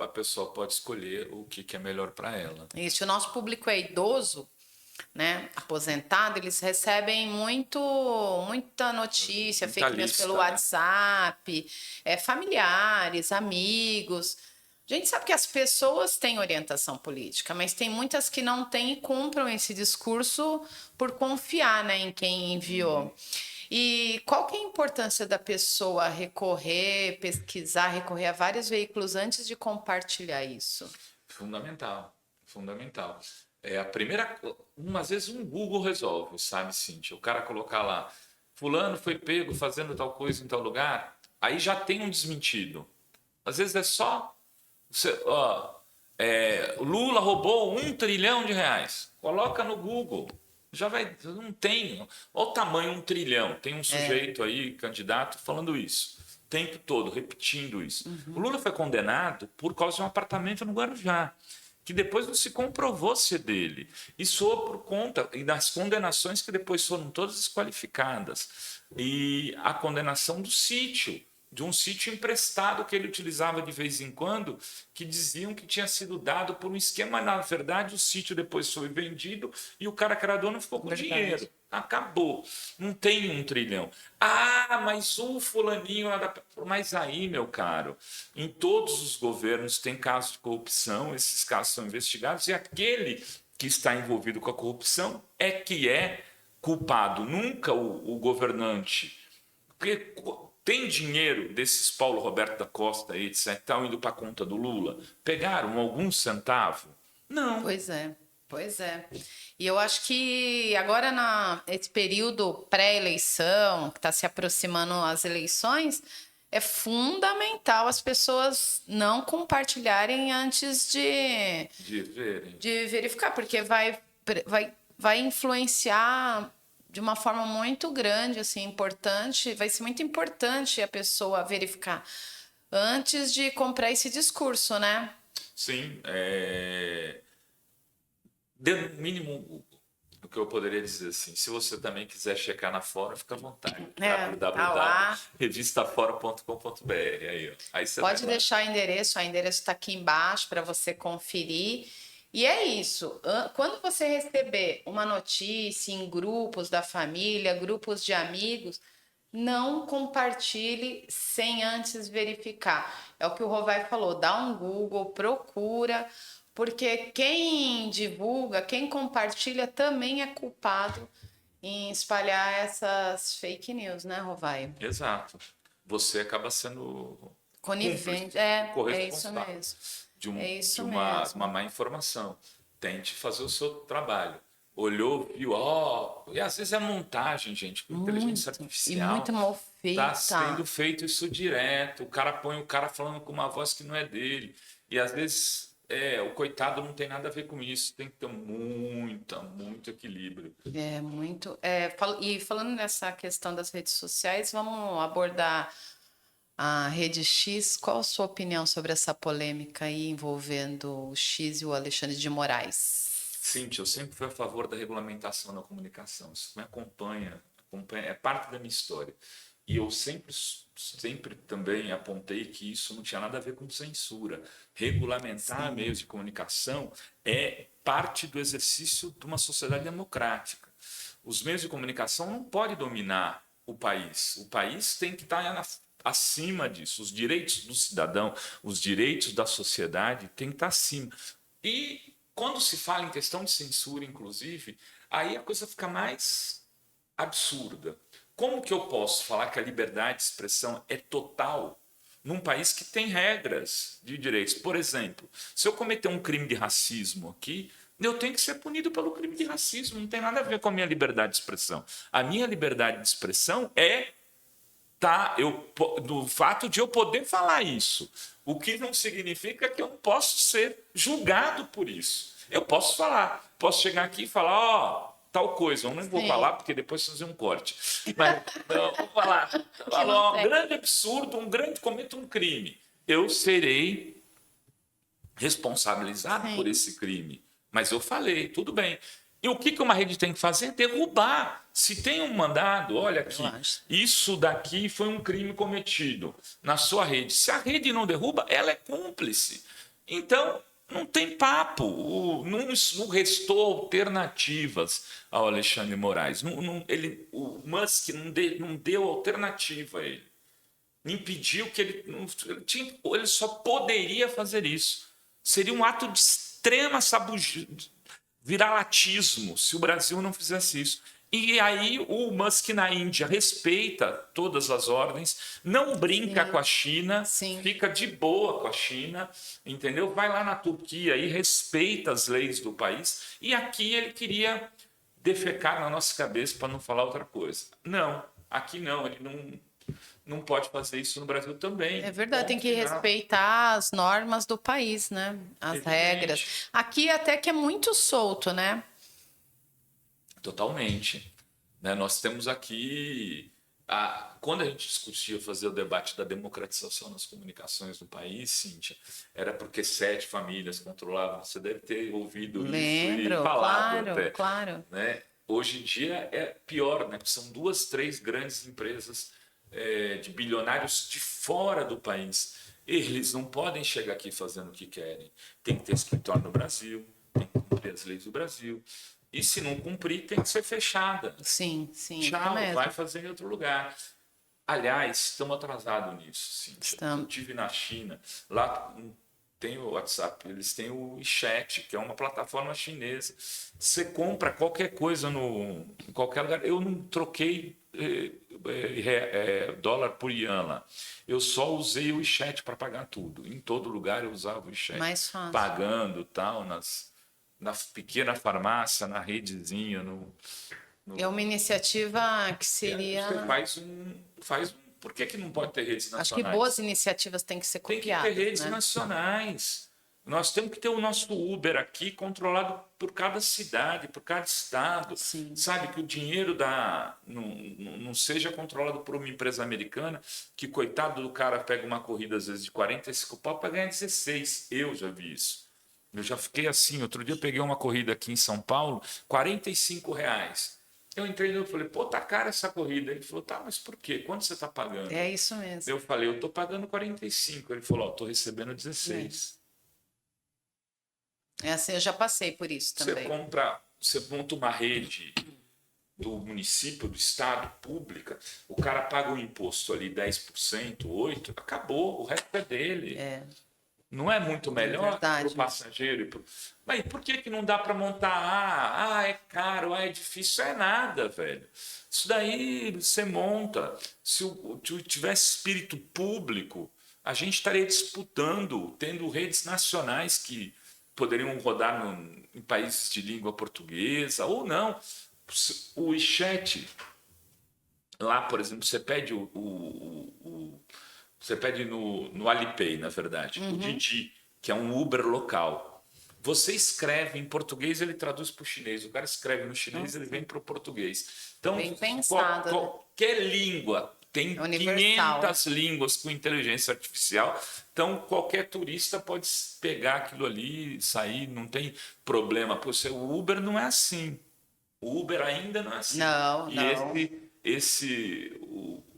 a pessoa pode escolher o que é melhor para ela. Isso. O nosso público é idoso, né, aposentado, eles recebem muita notícia, Muita fake news lista, pelo né? WhatsApp, familiares, amigos. A gente sabe que as pessoas têm orientação política, mas tem muitas que não têm e compram esse discurso por confiar, né, em quem enviou. E qual que é a importância da pessoa recorrer, pesquisar, recorrer a vários veículos antes de compartilhar isso? Fundamental, fundamental. É a primeira, às vezes um Google resolve, sabe, Cíntia? O cara colocar lá, fulano foi pego fazendo tal coisa em tal lugar, aí já tem um desmentido. Às vezes é só, o Lula roubou R$ 1 trilhão. Coloca no Google, já vai, não tem. Olha o tamanho, 1 trilhão. Tem um sujeito aí, candidato, falando isso. O tempo todo, repetindo isso. O Lula foi condenado por causa de um apartamento no Guarujá, que depois não se comprovou ser dele. E soou por conta, e das condenações que depois foram todas desqualificadas. E a condenação do sítio, de um sítio emprestado que ele utilizava de vez em quando, que diziam que tinha sido dado por um esquema, mas na verdade o sítio depois foi vendido e o cara que era dono ficou com dinheiro. Acabou. Não tem 1 trilhão. Mas o fulaninho... Mas aí, meu caro, em todos os governos tem casos de corrupção, esses casos são investigados, e aquele que está envolvido com a corrupção é que é culpado, nunca o governante. Porque tem dinheiro desses Paulo Roberto da Costa, etc., estão indo para a conta do Lula? Pegaram algum centavo? Não. Pois é, pois é. E eu acho que agora, nesse período pré-eleição, que está se aproximando as eleições, é fundamental as pessoas não compartilharem antes de verificar, porque vai influenciar de uma forma muito grande, assim, importante. Vai ser muito importante a pessoa verificar antes de comprar esse discurso, né? Sim, no mínimo o que eu poderia dizer assim, se você também quiser checar na Fórum, fica à vontade. Tá lá. www.revistafora.com.br. Aí você Pode vai lá. deixar o endereço está aqui embaixo para você conferir. E é isso. Quando você receber uma notícia em grupos da família, grupos de amigos, não compartilhe sem antes verificar. É o que o Rovai falou, dá um Google, procura, porque quem divulga, quem compartilha também é culpado em espalhar essas fake news, né, Rovai? Exato. Você acaba sendo Conivente, cúmplice, é isso corresponsável mesmo. de, um, É isso de mesmo. uma má informação. Tente fazer o seu trabalho. Olhou, viu, e às vezes é montagem, gente, com inteligência Muito. E artificial. muito mal Está sendo feita. feito isso direto. O cara põe o cara falando com uma voz que não é dele. E às vezes o coitado não tem nada a ver com isso. Tem que ter muito equilíbrio. É muito. E falando nessa questão das redes sociais, vamos abordar a rede X. Qual a sua opinião sobre essa polêmica aí envolvendo o X e o Alexandre de Moraes? Cíntia, eu sempre fui a favor da regulamentação na comunicação. Isso me acompanha, é parte da minha história. E eu sempre também apontei que isso não tinha nada a ver com censura. Regulamentar meios de comunicação é parte do exercício de uma sociedade democrática. Os meios de comunicação não podem dominar o país. O país tem que estar acima disso. Os direitos do cidadão, os direitos da sociedade têm que estar acima. E quando se fala em questão de censura, inclusive, aí a coisa fica mais absurda. Como que eu posso falar que a liberdade de expressão é total num país que tem regras de direitos? Por exemplo, se eu cometer um crime de racismo aqui, eu tenho que ser punido pelo crime de racismo. Não tem nada a ver com a minha liberdade de expressão. A minha liberdade de expressão é do fato de eu poder falar isso. O que não significa que eu posso ser julgado por isso. Eu posso falar, posso chegar aqui e falar, ó, tal coisa. Eu não vou falar porque depois fazer um corte. Mas não, vou falar. Um grande absurdo, cometo um crime. Eu serei responsabilizado por esse crime. Mas eu falei, tudo bem. E o que uma rede tem que fazer? Derrubar. Se tem um mandado, olha aqui, isso daqui foi um crime cometido na sua rede. Se a rede não derruba, ela é cúmplice. Então, não tem papo. Não restou alternativas ao Alexandre Moraes. O Musk não deu alternativa a ele. Impediu que ele só poderia fazer isso. Seria um ato de extrema viralatismo se o Brasil não fizesse isso. E aí o Musk na Índia respeita todas as ordens, não brinca com a China, fica de boa com a China, entendeu? Vai lá na Turquia e respeita as leis do país. E aqui ele queria defecar na nossa cabeça para não falar outra coisa. Não, aqui não, ele não pode fazer isso no Brasil também. É verdade, tem que respeitar as normas do país, né? As regras. Aqui até que é muito solto, né? Totalmente. Nós temos aqui... Quando a gente discutia fazer o debate da democratização nas comunicações do país, Cíntia, era porque 7 famílias controlavam. Você deve ter ouvido isso e falado até. Claro. Né? Hoje em dia é pior, né? Porque são 2, 3 grandes empresas de bilionários de fora do país. Eles não podem chegar aqui fazendo o que querem. Tem que ter escritório no Brasil, tem que cumprir as leis do Brasil. E se não cumprir, tem que ser fechada. Sim. Tchau, vai fazer em outro lugar. Aliás, estamos atrasados nisso. Sim. Eu estive na China, lá tem o WhatsApp, eles têm o WeChat, que é uma plataforma chinesa. Você compra qualquer coisa em qualquer lugar. Eu não troquei dólar por ian lá. Eu só usei o WeChat para pagar tudo. Em todo lugar eu usava o WeChat. Mais fácil. Pagando tal, na pequena farmácia, na redezinha. É uma iniciativa que seria... Você faz um... Por que não pode ter redes nacionais? Acho que boas iniciativas têm que ser copiadas. Tem que ter redes nacionais. Nós temos que ter o nosso Uber aqui controlado por cada cidade, por cada estado. Sim. Sabe, que o dinheiro não seja controlado por uma empresa americana, que coitado do cara pega uma corrida às vezes de 45 pau para ganhar 16. Eu já vi isso. Eu já fiquei assim. Outro dia eu peguei uma corrida aqui em São Paulo, R$45. Eu entrei e falei, pô, tá cara essa corrida. Ele falou, tá, mas por quê? Quanto você tá pagando? É isso mesmo. Eu falei, eu tô pagando 45. Ele falou, tô recebendo 16. É assim, eu já passei por isso também. Você monta uma rede do município, do estado, pública, o cara paga um imposto ali 10%, 8%, acabou, o resto é dele. Não é muito melhor para o passageiro? Mas por que não dá para montar? É caro, é difícil. É nada, velho. Isso daí você monta. Se tivesse espírito público, a gente estaria disputando, tendo redes nacionais que poderiam rodar em países de língua portuguesa, ou não. O WeChat, lá, por exemplo, você pede você pede no Alipay, na verdade, o Didi, que é um Uber local. Você escreve em português, ele traduz para o chinês. O cara escreve no chinês, ele vem para o português. Então, bem pensado, qualquer língua, tem 500 línguas com inteligência artificial. Então, qualquer turista pode pegar aquilo ali, sair, não tem problema. O Uber não é assim. O Uber ainda não é assim. Não. E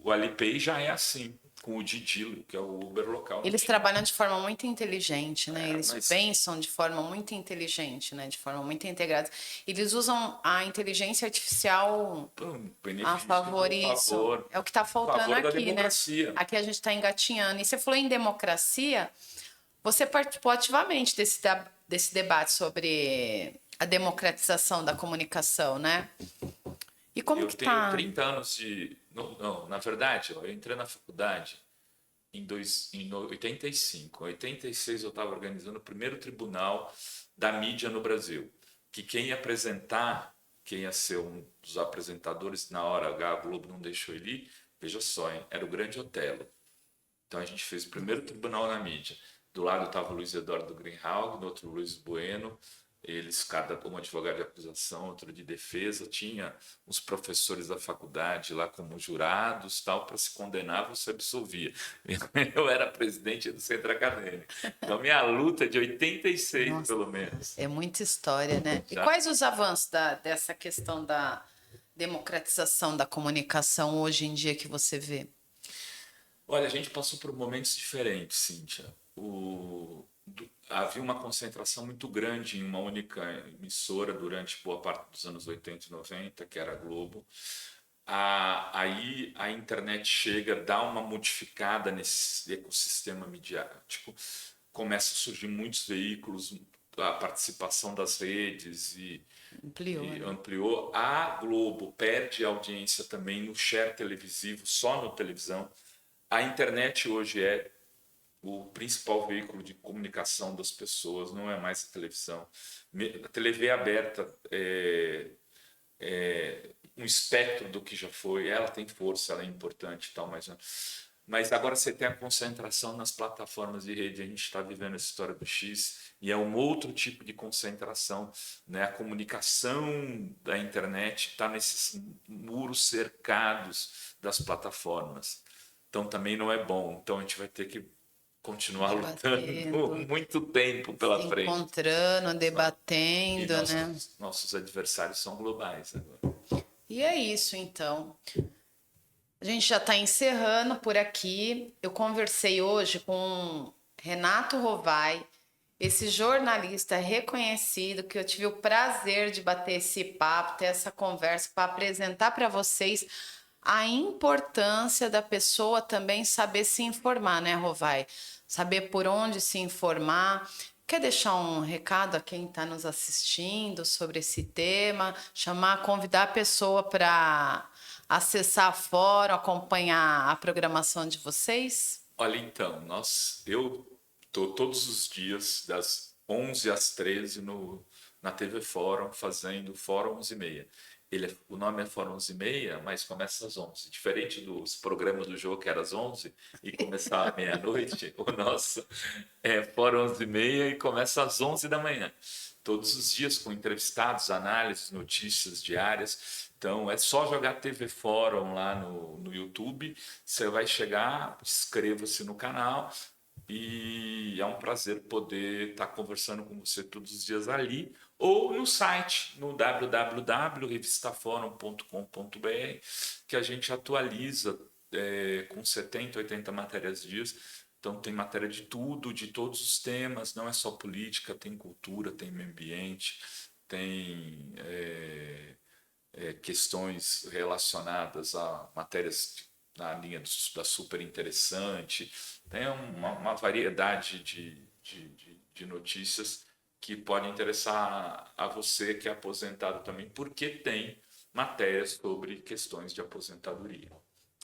o Alipay já é assim. com o Didi, que é o Uber local. Eles trabalham de forma muito inteligente, né? Eles mas- pensam de forma muito inteligente, né? De forma muito integrada. Eles usam a inteligência artificial a Benefício, favor isso. É o que está faltando favor da aqui, né? democracia. Aqui a gente está engatinhando. E você falou em democracia, você participou ativamente desse debate sobre a democratização da comunicação, né? E como Eu que tenho tá? 30 anos de... Não, na verdade, ó, eu entrei na faculdade em 85. Em 86 eu estava organizando o primeiro tribunal da mídia no Brasil. Que quem ia apresentar, quem ia ser um dos apresentadores, na hora H, a Globo não deixou ele ir, veja só, hein, era o Grande Otelo. Então a gente fez o primeiro tribunal na mídia. Do lado estava o Luiz Eduardo Greenhalgh, no outro Luiz Bueno. Eles, cada um advogado de acusação, outro de defesa, tinha os professores da faculdade lá como jurados, tal, para se condenar, você absolvia. Eu era presidente do centro acadêmico. Então minha luta é de 86, Nossa, pelo menos. é muita história, né? E quais os avanços dessa questão da democratização da comunicação hoje em dia que você vê? Olha, a gente passou por momentos diferentes, Cíntia. Havia uma concentração muito grande em uma única emissora durante boa parte dos anos 80 e 90, que era a Globo. Aí a internet chega, dá uma modificada nesse ecossistema midiático, começa a surgir muitos veículos, a participação das redes Ampliou, e né? ampliou. A Globo perde audiência também no share televisivo, só no televisão. A internet hoje é o principal veículo de comunicação das pessoas, não é mais a televisão. A TV aberta é um espectro do que já foi, ela tem força, ela é importante e tal, mas agora você tem a concentração nas plataformas de rede, a gente está vivendo essa história do X, e é um outro tipo de concentração, né? A comunicação da internet está nesses muros cercados das plataformas, então também não é bom, então a gente vai ter que continuar lutando muito tempo pela se frente. encontrando, E debatendo, né? nossos adversários são globais agora. E é isso, então. A gente já está encerrando por aqui. Eu conversei hoje com Renato Rovai, esse jornalista reconhecido que eu tive o prazer de bater esse papo, ter essa conversa para apresentar para vocês a importância da pessoa também saber se informar, né, Rovai? Saber por onde se informar. Quer deixar um recado a quem está nos assistindo sobre esse tema? Convidar a pessoa para acessar a fórum, acompanhar a programação de vocês? Olha, então, eu estou todos os dias, das 11 às 13, na TV Fórum, fazendo Fórum 11h30. O nome é Fórum 11h30, mas começa às 11. Diferente dos programas do jogo, que era às 11 e começava à meia-noite, o nosso é Fórum 11h30 e começa às 11 da manhã. Todos os dias com entrevistados, análises, notícias diárias. Então, é só jogar TV Fórum lá no YouTube, você vai chegar, inscreva-se no canal e é um prazer poder estar conversando com você todos os dias ali ou no site, no www.revistaforum.com.br, que a gente atualiza com 70, 80 matérias dias. Então tem matéria de tudo, de todos os temas, não é só política, tem cultura, tem meio ambiente, tem questões relacionadas a matérias na linha da super interessante, tem uma variedade de notícias que podem interessar a você que é aposentado também, porque tem matérias sobre questões de aposentadoria.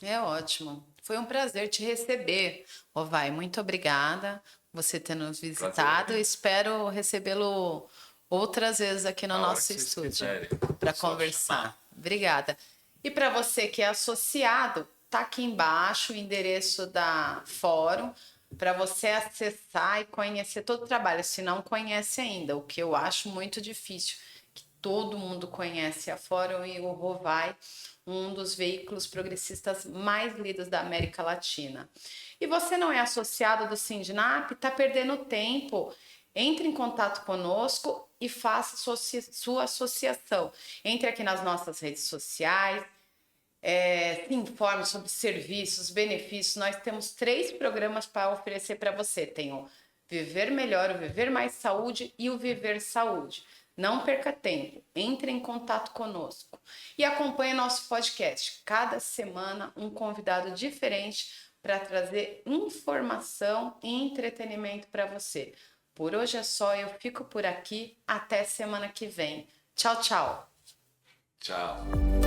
É ótimo. Foi um prazer te receber, Rovai. Muito obrigada por você ter nos visitado. Espero recebê-lo outras vezes aqui no nosso estúdio para conversar. Obrigada. E para você que é associado, tá aqui embaixo o endereço da Fórum para você acessar e conhecer todo o trabalho. Se não conhece ainda, o que eu acho muito difícil, que todo mundo conhece a Fórum e o Rovai, um dos veículos progressistas mais lidos da América Latina. E você não é associado do Sindinap, está perdendo tempo. Entre em contato conosco e faça sua associação. Entre aqui nas nossas redes sociais, se informe sobre serviços, benefícios. Nós temos 3 programas para oferecer para você. Tem o Viver Melhor, o Viver Mais Saúde e o Viver Saúde. Não perca tempo, entre em contato conosco e acompanhe nosso podcast. Cada semana um convidado diferente para trazer informação e entretenimento para você. Por hoje é só, eu fico por aqui. Até semana que vem. Tchau, tchau. Tchau.